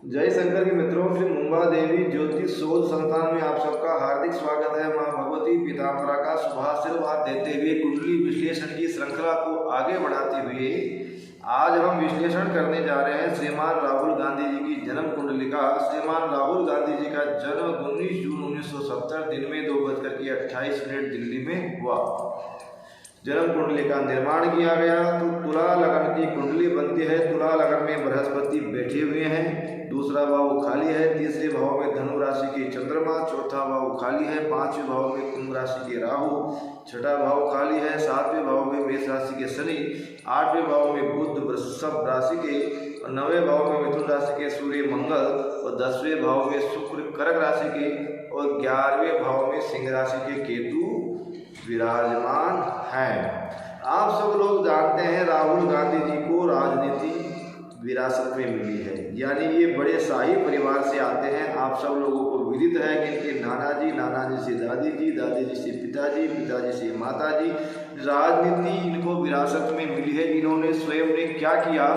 जय शंकर के मित्रों, श्री मुंबा देवी ज्योतिष शोध संस्थान में आप सबका हार्दिक स्वागत है। मां भगवती पीताम्बरा का शुभाशीर्वाद देते हुए कुंडली विश्लेषण की श्रृंखला को आगे बढ़ाते हुए आज हम विश्लेषण करने जा रहे हैं श्रीमान राहुल गांधी जी की जन्म कुंडलिका। श्रीमान राहुल गांधी जी का जन्म 19 जून 1970 दिन में 2:28 दिल्ली में हुआ। जन्म कुंडली का निर्माण किया गया तो तुला लगन की कुंडली बनती है। तुला लगन में बृहस्पति बैठे हुए हैं, दूसरा भाव खाली है, तीसरे भाव में धनु राशि के चंद्रमा, चौथा भाव खाली है, पांचवें भाव में कुंभ राशि के राहु, छठा भाव खाली है, सातवें भाव में मेष राशि के शनि, आठवें भाव में बुध वृषभ राशि के, और नवें भाव में मिथुन राशि के सूर्य मंगल, और 10वें भाव में शुक्र कर्क राशि के, और 11वें भाव में सिंह राशि के केतु विराजमान हैं। आप सब लोग जानते हैं राहुल गांधी जी को राजनीति विरासत में मिली है, यानी ये बड़े शाही परिवार से आते हैं। आप सब लोगों को विदित है कि इनके नाना जी से दादी जी से पिताजी से माताजी, राजनीति इनको विरासत में मिली है। इन्होंने स्वयं ने क्या किया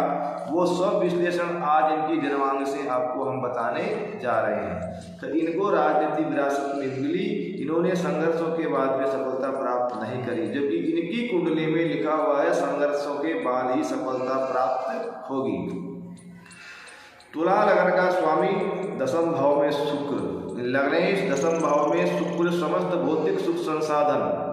वो सब विश्लेषण आज इनकी जन्मांग से आपको हम बताने जा रहे हैं। तो इनको राजनीति विरासत में मिली, इन्होंने संघर्षों के बाद में सफलता प्राप्त नहीं करी, जबकि इनकी कुंडली में लिखा हुआ है संघर्षों के बाद ही सफलता प्राप्त होगी। तुला लगन का स्वामी दशम भाव में शुक्र, लग्नेश दशम भाव में शुक्र समस्त भौतिक सुख संसाधन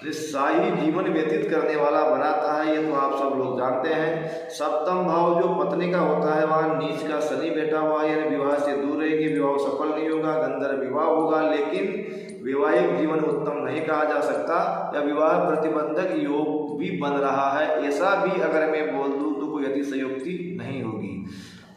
शाही जीवन व्यतीत करने वाला बनाता है, ये तो आप सब लोग जानते हैं। सप्तम भाव जो पत्नी का होता है वहाँ नीच का शनि बैठा हुआ है, यानी विवाह से दूर रहेगी, विवाह सफल नहीं होगा, गंधर्व विवाह होगा, लेकिन वैवाहिक जीवन उत्तम नहीं कहा जा सकता, या विवाह प्रतिबंधक योग भी बन रहा है, ऐसा भी अगर मैं बोल दूँ तो कोई अतिशयोक्ति नहीं होगी।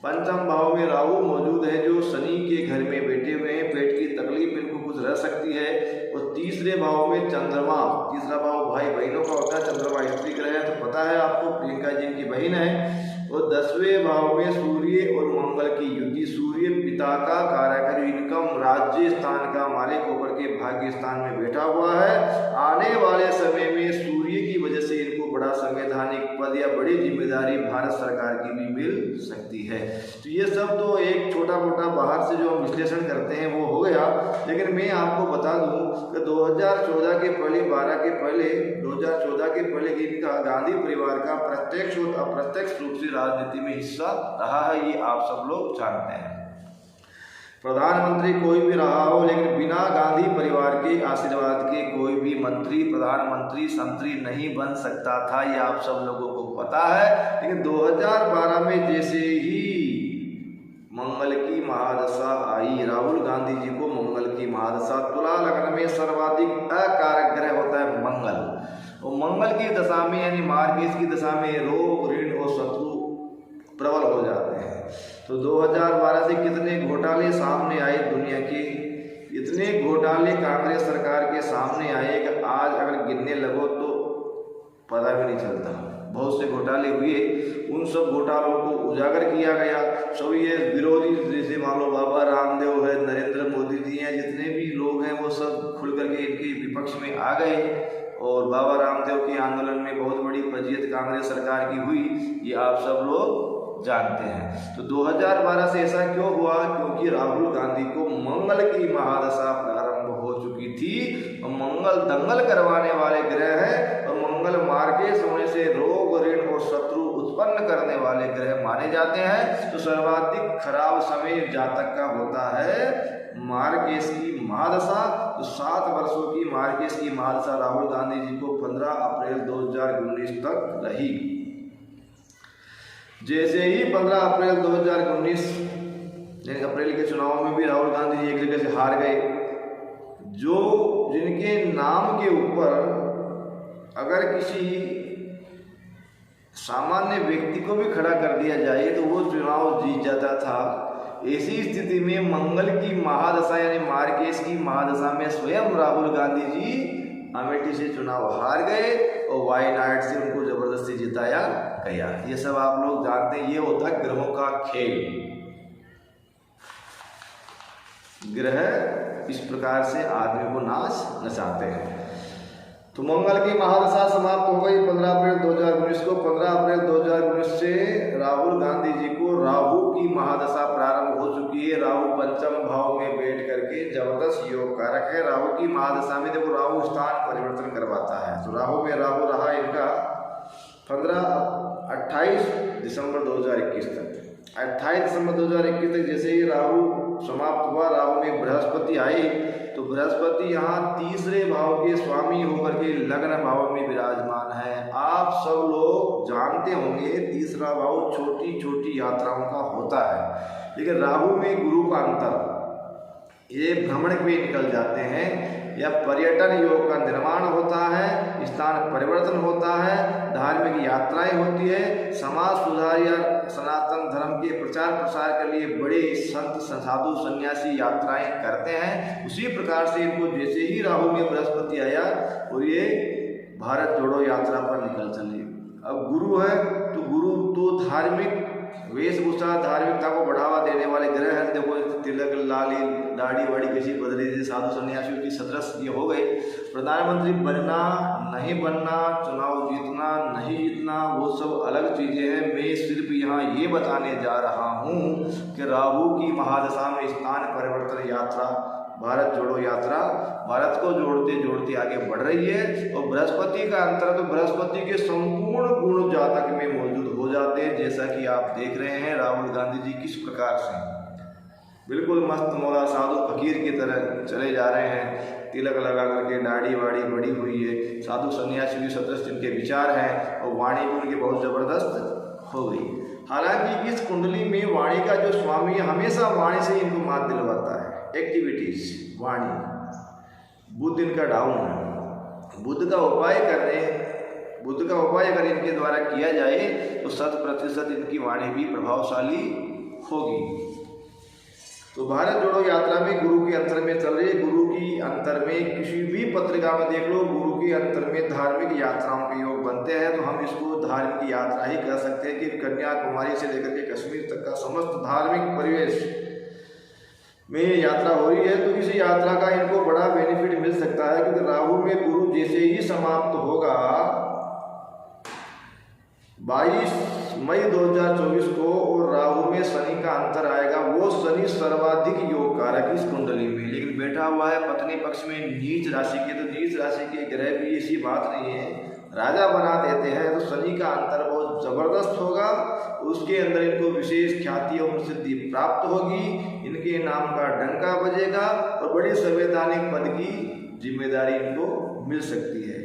पंचम भाव में राहु मौजूद है जो शनि के घर में बैठे हुए हैं, पेट की तकलीफ इनको कुछ रह सकती है। और तीसरे भाव में चंद्रमा, तीसरा भाव भाई बहनों का होता है, चंद्रमा स्त्री ग्रह है तो पता है आपको, प्रियंका जी की बहन है। और 10वें भाव में सूर्य और मंगल की युति, सूर्य पिता का कारक, इनकम राज्य स्थान का मालिक होकर के भाग्य स्थान में बैठा हुआ है। आने वाले समय में सूर्य की वजह से इनको बड़ा संवैधानिक पद या बड़ी जिम्मेदारी भारत सरकार की भी मिल सकती है। तो ये सब तो एक छोटा मोटा बाहर से जो हम विश्लेषण करते हैं वो हो गया, लेकिन मैं आपको बता दूं कि 2014 के पहले 2014 के पहले इनका गांधी परिवार का प्रत्यक्ष और अप्रत्यक्ष रूप से राजनीति में हिस्सा रहा है, ये आप सब लोग जानते हैं। प्रधानमंत्री कोई भी रहा हो, लेकिन बिना गांधी परिवार के आशीर्वाद के कोई भी मंत्री, प्रधानमंत्री, संतरी नहीं बन सकता था, ये आप सब लोगों को पता है। लेकिन 2012 में जैसे ही मंगल की महादशा आई, राहुल गांधी जी को मंगल की महादशा, तुला लगन में सर्वाधिक अकारक ग्रह होता है मंगल, और मंगल की दशा में यानी मार्गशीर्ष की दशा में रोग, ऋण और शत्रु प्रबल हो जाते हैं। तो 2012 से कितने घोटाले सामने आए दुनिया के, इतने घोटाले कांग्रेस सरकार के सामने आए कि आज अगर गिनने लगो तो पता भी नहीं चलता। बहुत से घोटाले हुए, उन सब घोटालों को उजागर किया गया। सब ये विरोधी जैसे मान लो बाबा रामदेव है, नरेंद्र मोदी जी हैं, जितने भी लोग हैं वो सब खुल करके इनके विपक्ष में आ गए, और बाबा रामदेव के आंदोलन में बहुत बड़ी फजीहत कांग्रेस सरकार की हुई, ये आप सब लोग जानते हैं। तो 2012 से ऐसा क्यों हुआ? क्योंकि राहुल गांधी को मंगल की महादशा प्रारंभ हो चुकी थी, और मंगल दंगल करवाने वाले ग्रह हैं, और मंगल मार्गेश होने से रोग, ऋण और शत्रु उत्पन्न करने वाले ग्रह माने जाते हैं। तो सर्वाधिक खराब समय जातक का होता है मार्गेश की महादशा। तो 7 वर्षों की मार्गेश की महादशा राहुल गांधी जी को 15 अप्रैल 2019 तक रही। जैसे ही 15 अप्रैल 2019 यानी अप्रैल के चुनाव में भी राहुल गांधी जी एक जगह से हार गए, जो जिनके नाम के ऊपर अगर किसी सामान्य व्यक्ति को भी खड़ा कर दिया जाए तो वो चुनाव जीत जाता था। ऐसी स्थिति में मंगल की महादशा यानी मार्गेश की महादशा में स्वयं राहुल गांधी जी अमेठी से चुनाव हार गए, और वायनाड से उनको जबरदस्ती जिताया गया। ये सब आप लोग जानते हैं, ये होता है ग्रहों का खेल। ग्रह इस प्रकार से आदमी को नचाते हैं। तो मंगल की महादशा समाप्त हो गई 15 अप्रैल 2019 को। 15 अप्रैल 2019 से राहुल गांधी जी को राहु की महादशा प्रारंभ पंचम भाव में बैठ करके जबरदस्त योग कारक है। राहु की महादशा में देखो राहु स्थान परिवर्तन करवाता है, तो राहु में राहु रहा इनका 28 दिसंबर 2021 तक। 28 दिसंबर 2021 तक जैसे ही राहु समाप्त हुआ, राहु में बृहस्पति आई, तो बृहस्पति यहाँ तीसरे भाव के स्वामी होकर के लग्न भाव में विराजमान है। आप सब लोग जानते होंगे तीसरा भाव छोटी छोटी यात्राओं का होता है, लेकिन राहु में गुरु का अंतर, ये भ्रमण पे निकल जाते हैं या पर्यटन योग का निर्माण होता है, स्थान परिवर्तन होता है, धार्मिक यात्राएं होती है, समाज सुधार या सनातन धर्म के प्रचार प्रसार के लिए बड़े संत साधु सन्यासी यात्राएं करते हैं। उसी प्रकार से इनको जैसे ही राहु में बृहस्पति आया और ये भारत जोड़ो यात्रा पर निकल चले। अब गुरु है तो गुरु तो धार्मिक वेशभूषा धार्मिकता को बढ़ावा देने वाले ग्रह हैं। देखो तिलक लाली दाढ़ी वाड़ी किसी बदली थी, साधु सन्यासियों की सदृश ये हो गए। प्रधानमंत्री बनना नहीं बनना, चुनाव जीतना नहीं जीतना, वो सब अलग चीज़ें हैं। मैं सिर्फ यहाँ ये बताने जा रहा हूँ कि राहु की महादशा में स्थान परिवर्तन यात्रा, भारत जोड़ो यात्रा भारत को जोड़ते जोड़ते आगे बढ़ रही है। और बृहस्पति का अंतर तो बृहस्पति के संपूर्ण गुण जातक में मौजूद हो जाते हैं, जैसा कि आप देख रहे हैं राहुल गांधी जी किस प्रकार से बिल्कुल मस्त मौला साधु फकीर की तरह चले जा रहे हैं। तिलक लगा करके दाढ़ी वाड़ी बड़ी हुई है, साधु सन्यासी भी सदस्य जिनके विचार हैं और वाणी भी उनकी बहुत जबरदस्त हो गई। हालांकि इस कुंडली में वाणी का जो स्वामी है हमेशा वाणी से इनको मात दिलवाता है। एक्टिविटीज वाणी, बुध इनका डाउन है। बुध का उपाय अगर इनके द्वारा किया जाए तो 100% इनकी वाणी भी प्रभावशाली होगी। तो भारत जोड़ो यात्रा में गुरु के अंतर में चल रही है। गुरु की अंतर में किसी भी पत्रिका में देख लो, गुरु के अंतर में धार्मिक यात्राओं के योग बनते हैं, तो हम इसको धार्मिक यात्रा ही कह सकते हैं कि कन्याकुमारी से लेकर के कश्मीर तक का समस्त धार्मिक परिवेश में यात्रा हो रही है। तो इस यात्रा का इनको बड़ा बेनिफिट मिल सकता है, क्योंकि राहु में गुरु जैसे ही समाप्त होगा 22 मई 2024 को, और राहु में शनि का अंतर आएगा। वो शनि सर्वाधिक योग कारक इस कुंडली में, लेकिन बैठा हुआ है पत्नी पक्ष में नीच राशि के, तो नीच राशि के ग्रह भी ऐसी बात नहीं है, राजा बना देते हैं। तो शनि का अंतर बहुत जबरदस्त होगा, उसके अंदर इनको विशेष ख्याति और सिद्धि प्राप्त होगी, इनके नाम का डंका बजेगा और बड़ी संवैधानिक पद की जिम्मेदारी इनको मिल सकती है।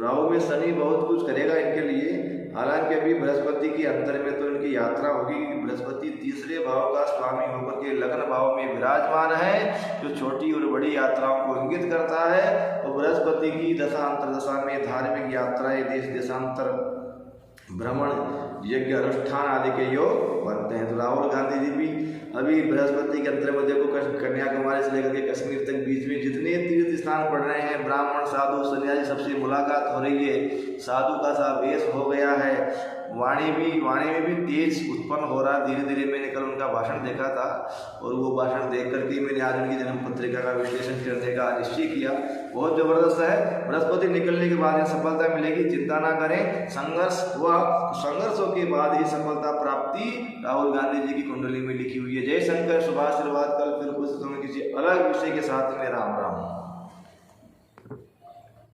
राहु में शनि बहुत कुछ करेगा इनके लिए। हालांकि अभी बृहस्पति के अंतर में तो इनकी यात्रा होगी। बृहस्पति तीसरे भाव का स्वामी होकर के लग्न भाव में विराजमान है, जो छोटी और बड़ी यात्राओं को इंगित करता है। और बृहस्पति की दशा अंतरदशा में धार्मिक यात्राएं, देश देशांतर भ्रमण, यज्ञ अनुष्ठान आदि के योग बनते हैं। तो राहुल गांधी जी भी अभी बृहस्पति के अंतर में देखो कन्याकुमारी से लेकर के कश्मीर तक बीच में जितने तीर्थ स्थान पड़ रहे हैं, ब्राह्मण साधु सन्यासी सबसे मुलाकात हो रही है, साधु का सा वेश हो गया है, वाणी में भी तेज उत्पन्न हो रहा है धीरे धीरे। मैंने कल उनका भाषण देखा था और वो भाषण देख करके मैंने आज उनकी जन्म पत्रिका का विश्लेषण करने का निश्चय किया। बहुत जबरदस्त है। बृहस्पति निकलने के बाद सफलता मिलेगी, चिंता ना करें। संघर्ष हुआ, संघर्षों के बाद ही सफलता प्राप्ति राहुल गांधी जी की कुंडली में लिखी हुई है। जय शंकर, शुभ आशीर्वाद। कल फिर कुछ समय किसी अलग विषय के साथ में राम राम।